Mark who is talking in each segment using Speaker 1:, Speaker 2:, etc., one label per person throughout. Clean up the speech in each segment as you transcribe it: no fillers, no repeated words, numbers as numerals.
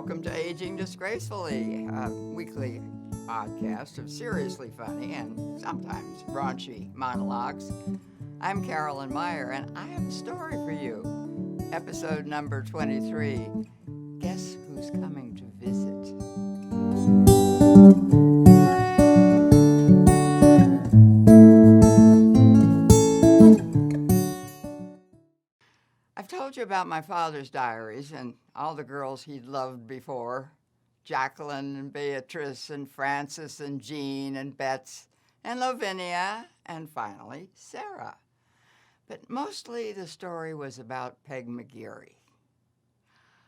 Speaker 1: welcome to Aging Disgracefully, a weekly podcast of seriously funny and sometimes raunchy monologues. I'm Carolyn Meyer, and I have a story for you. Episode number 23, Guess Who's Coming to Visit? I've told you about my father's diaries and all the girls he'd loved before. Jacqueline and Beatrice and Frances and Jean and Bets and Lavinia and finally Sarah. But mostly the story was about Peg McGeary.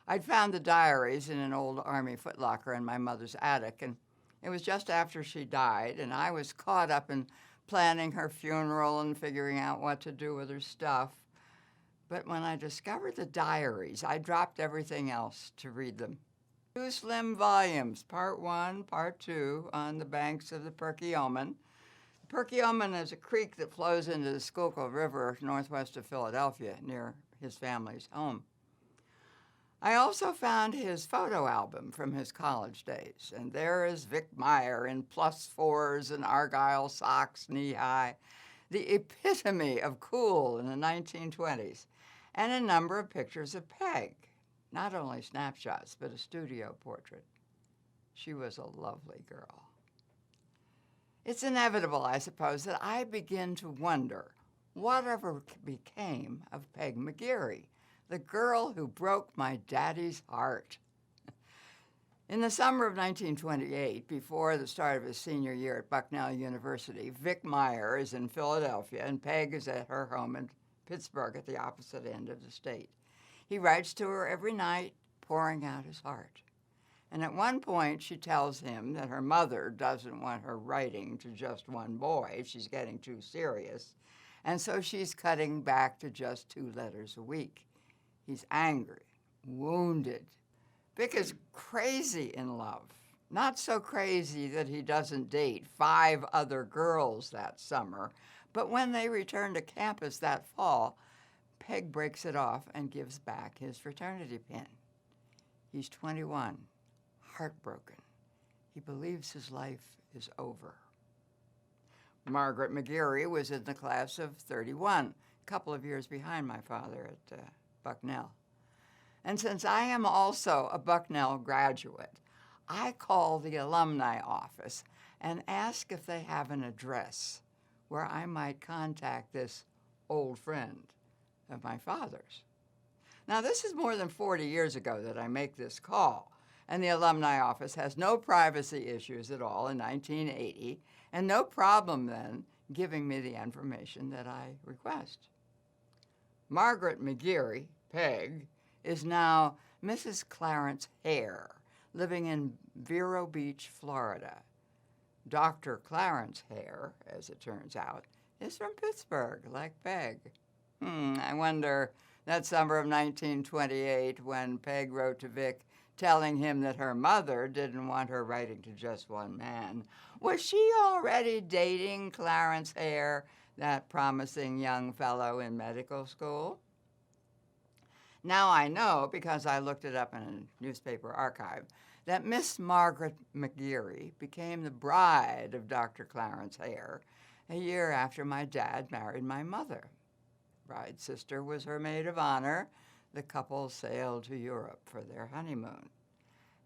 Speaker 1: I'd found the diaries in an old Army footlocker in my mother's attic, and it was just after she died, and I was caught up in planning her funeral and figuring out what to do with her stuff. But when I discovered the diaries, I dropped everything else to read them. Two slim volumes, part one, part two, on the banks of the Perkiomen. The Perkiomen is a creek that flows into the Schuylkill River northwest of Philadelphia, near his family's home. I also found his photo album from his college days, and there is Vic Meyer in +4s and Argyle socks knee-high, the epitome of cool in the 1920s, and a number of pictures of Peg, not only snapshots, but a studio portrait. She was a lovely girl. It's inevitable, I suppose, that I begin to wonder whatever became of Peg McGeary, the girl who broke my daddy's heart. In the summer of 1928, before the start of his senior year at Bucknell University, Vic Meyer is in Philadelphia and Peg is at her home in Pittsburgh at the opposite end of the state. He writes to her every night, pouring out his heart. And at one point, she tells him that her mother doesn't want her writing to just one boy. She's getting too serious. And so she's cutting back to just 2 letters a week. He's angry, wounded. Vic is crazy in love. Not so crazy that he doesn't date 5 other girls that summer, but when they return to campus that fall, Peg breaks it off and gives back his fraternity pin. He's 21, heartbroken. He believes his life is over. Margaret McGeary was in the class of 31, a couple of years behind my father at Bucknell. And since I am also a Bucknell graduate, I call the alumni office and ask if they have an address where I might contact this old friend of my father's. Now, this is more than 40 years ago that I make this call, and the alumni office has no privacy issues at all in 1980, and no problem then giving me the information that I request. Margaret McGeary, Peg, is now Mrs. Clarence Hare, living in Vero Beach, Florida. Dr. Clarence Hare, as it turns out, is from Pittsburgh, like Peg. I wonder, that summer of 1928, when Peg wrote to Vic telling him that her mother didn't want her writing to just one man, was she already dating Clarence Hare, that promising young fellow in medical school? Now I know, because I looked it up in a newspaper archive, that Miss Margaret McGeary became the bride of Dr. Clarence Hare a year after my dad married my mother. Bride's sister was her maid of honor. The couple sailed to Europe for their honeymoon.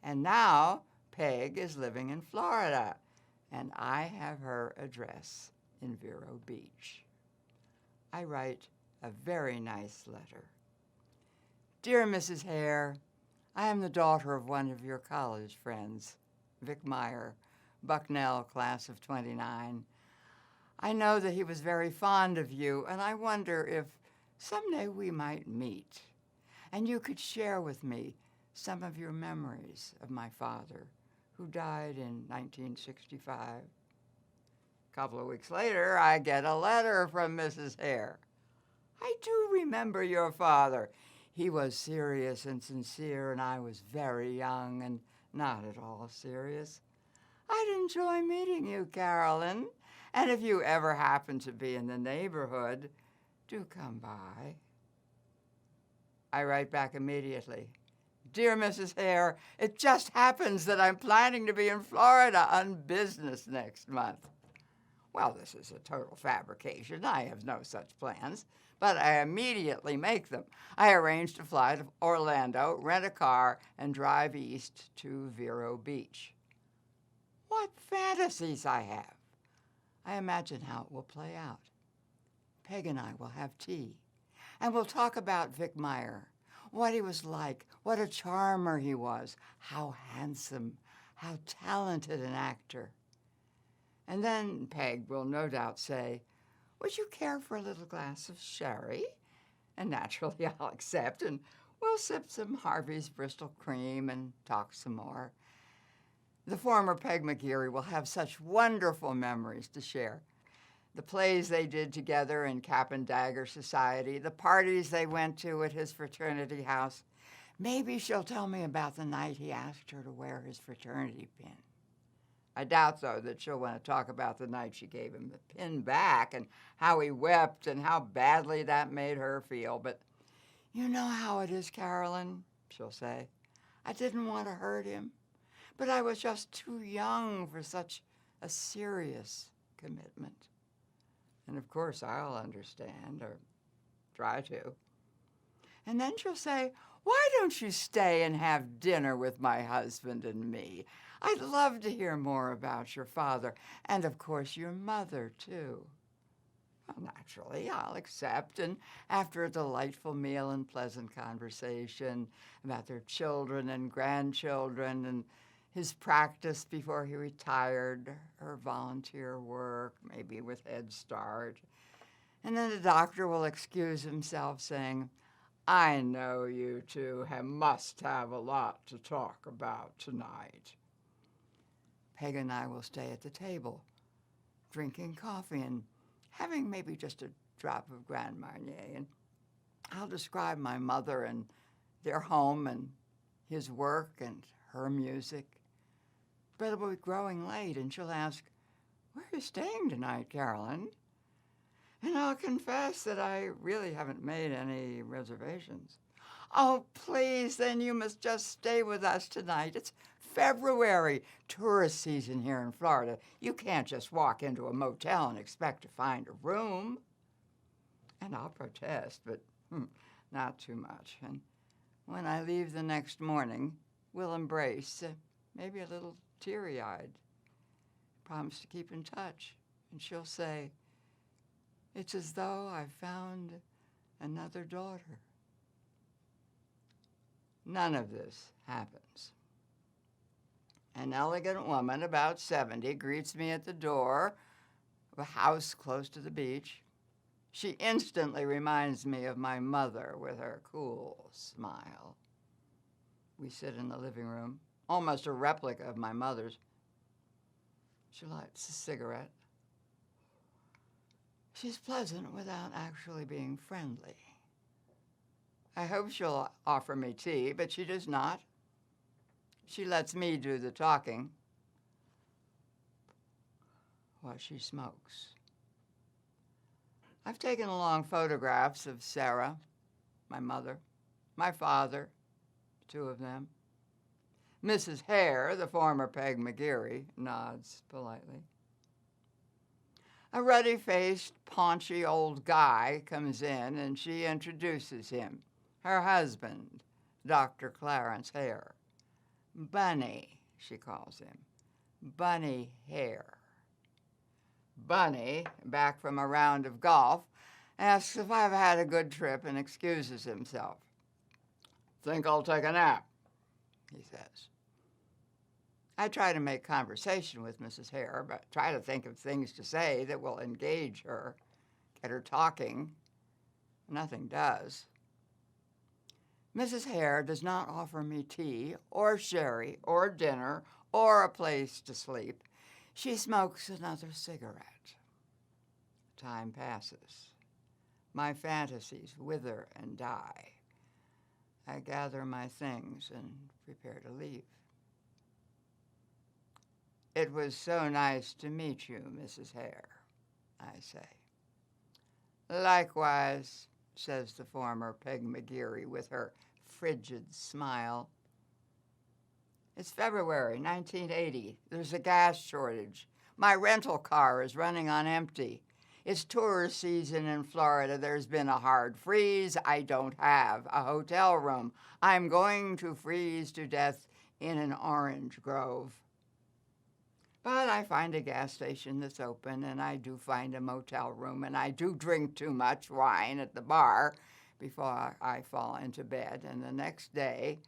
Speaker 1: And now Peg is living in Florida, and I have her address in Vero Beach. I write a very nice letter. Dear Mrs. Hare, I am the daughter of one of your college friends, Vic Meyer, Bucknell, class of 29. I know that he was very fond of you, and I wonder if someday we might meet, and you could share with me some of your memories of my father, who died in 1965. A couple of weeks later, I get a letter from Mrs. Hare. I do remember your father. He was serious and sincere, and I was very young and not at all serious. I'd enjoy meeting you, Carolyn, and if you ever happen to be in the neighborhood, do come by. I write back immediately. Dear Mrs. Hare, it just happens that I'm planning to be in Florida on business next month. Well, this is a total fabrication. I have no such plans, but I immediately make them. I arrange to fly to Orlando, rent a car, and drive east to Vero Beach. What fantasies I have! I imagine how it will play out. Peg and I will have tea, and we'll talk about Vic Meyer, what he was like, what a charmer he was, how handsome, how talented an actor. And then Peg will no doubt say, would you care for a little glass of sherry? And naturally I'll accept, and we'll sip some Harvey's Bristol Cream and talk some more. The former Peg McGeary will have such wonderful memories to share. The plays they did together in Cap and Dagger Society, the parties they went to at his fraternity house. Maybe she'll tell me about the night he asked her to wear his fraternity pin. I doubt, though, that she'll want to talk about the night she gave him the pin back and how he wept and how badly that made her feel. But you know how it is, Carolyn, she'll say. I didn't want to hurt him, but I was just too young for such a serious commitment. And of course, I'll understand, or try to. And then she'll say, why don't you stay and have dinner with my husband and me? I'd love to hear more about your father, and of course your mother, too. Well, naturally, I'll accept, and after a delightful meal and pleasant conversation about their children and grandchildren and his practice before he retired, her volunteer work, maybe with Head Start. And then the doctor will excuse himself, saying, I know you two must have a lot to talk about tonight. Peg and I will stay at the table, drinking coffee and having maybe just a drop of Grand Marnier. And I'll describe my mother and their home and his work and her music. But it'll be growing late, and she'll ask, where are you staying tonight, Carolyn? And I'll confess that I really haven't made any reservations. Oh, please, then you must just stay with us tonight. It's February, tourist season here in Florida. You can't just walk into a motel and expect to find a room. And I'll protest, but not too much. And when I leave the next morning, we'll embrace, maybe a little teary-eyed. Promise to keep in touch. And she'll say, it's as though I found another daughter. None of this happens. An elegant woman, about 70, greets me at the door of a house close to the beach. She instantly reminds me of my mother with her cool smile. We sit in the living room, almost a replica of my mother's. She lights a cigarette. She's pleasant without actually being friendly. I hope she'll offer me tea, but she does not. She lets me do the talking while she smokes. I've taken along photographs of Sarah, my mother, my father, two of them. Mrs. Hare, the former Peg McGeary, nods politely. A ruddy-faced, paunchy old guy comes in, and she introduces him, her husband, Dr. Clarence Hare. Bunny, she calls him. Bunny Hare. Bunny, back from a round of golf, asks if I've had a good trip and excuses himself. Think I'll take a nap, he says. I try to make conversation with Mrs. Hare, but try to think of things to say that will engage her, get her talking. Nothing does. Mrs. Hare does not offer me tea or sherry or dinner or a place to sleep. She smokes another cigarette. Time passes. My fantasies wither and die. I gather my things and prepare to leave. It was so nice to meet you, Mrs. Hare, I say. Likewise, says the former Peg McGeary with her frigid smile. It's February 1980. There's a gas shortage. My rental car is running on empty. It's tourist season in Florida. There's been a hard freeze. I don't have a hotel room. I'm going to freeze to death in an orange grove. But I find a gas station that's open, and I do find a motel room, and I do drink too much wine at the bar before I fall into bed. And the next day,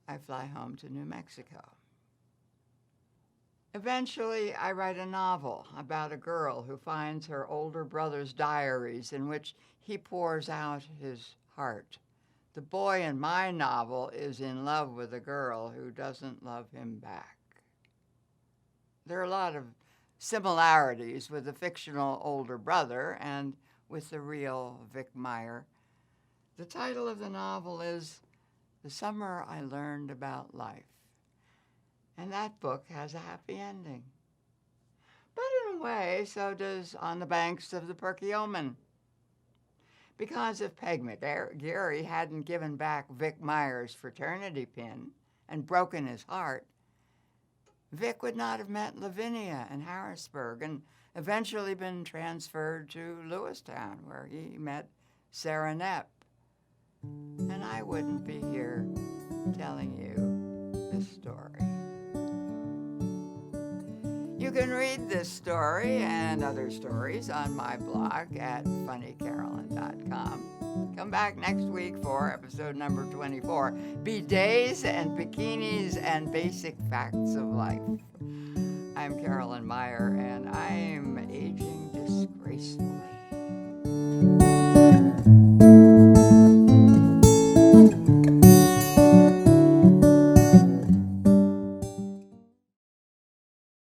Speaker 1: I fly home to New Mexico. Eventually, I write a novel about a girl who finds her older brother's diaries in which he pours out his heart. The boy in my novel is in love with a girl who doesn't love him back. There are a lot of similarities with the fictional older brother and with the real Vic Meyer. The title of the novel is The Summer I Learned About Life. And that book has a happy ending. But in a way, so does On the Banks of the Perkiomen. Because if Peg McGarry hadn't given back Vic Meyer's fraternity pin and broken his heart, Vic would not have met Lavinia in Harrisburg and eventually been transferred to Lewistown, where he met Sarah Knapp. And I wouldn't be here telling you this story. You can read this story and other stories on my blog at funnycarolyn.com. Come back next week for episode number 24, Bidets and Bikinis and Basic Facts of Life. I'm Carolyn Meyer, and I'm aging disgracefully.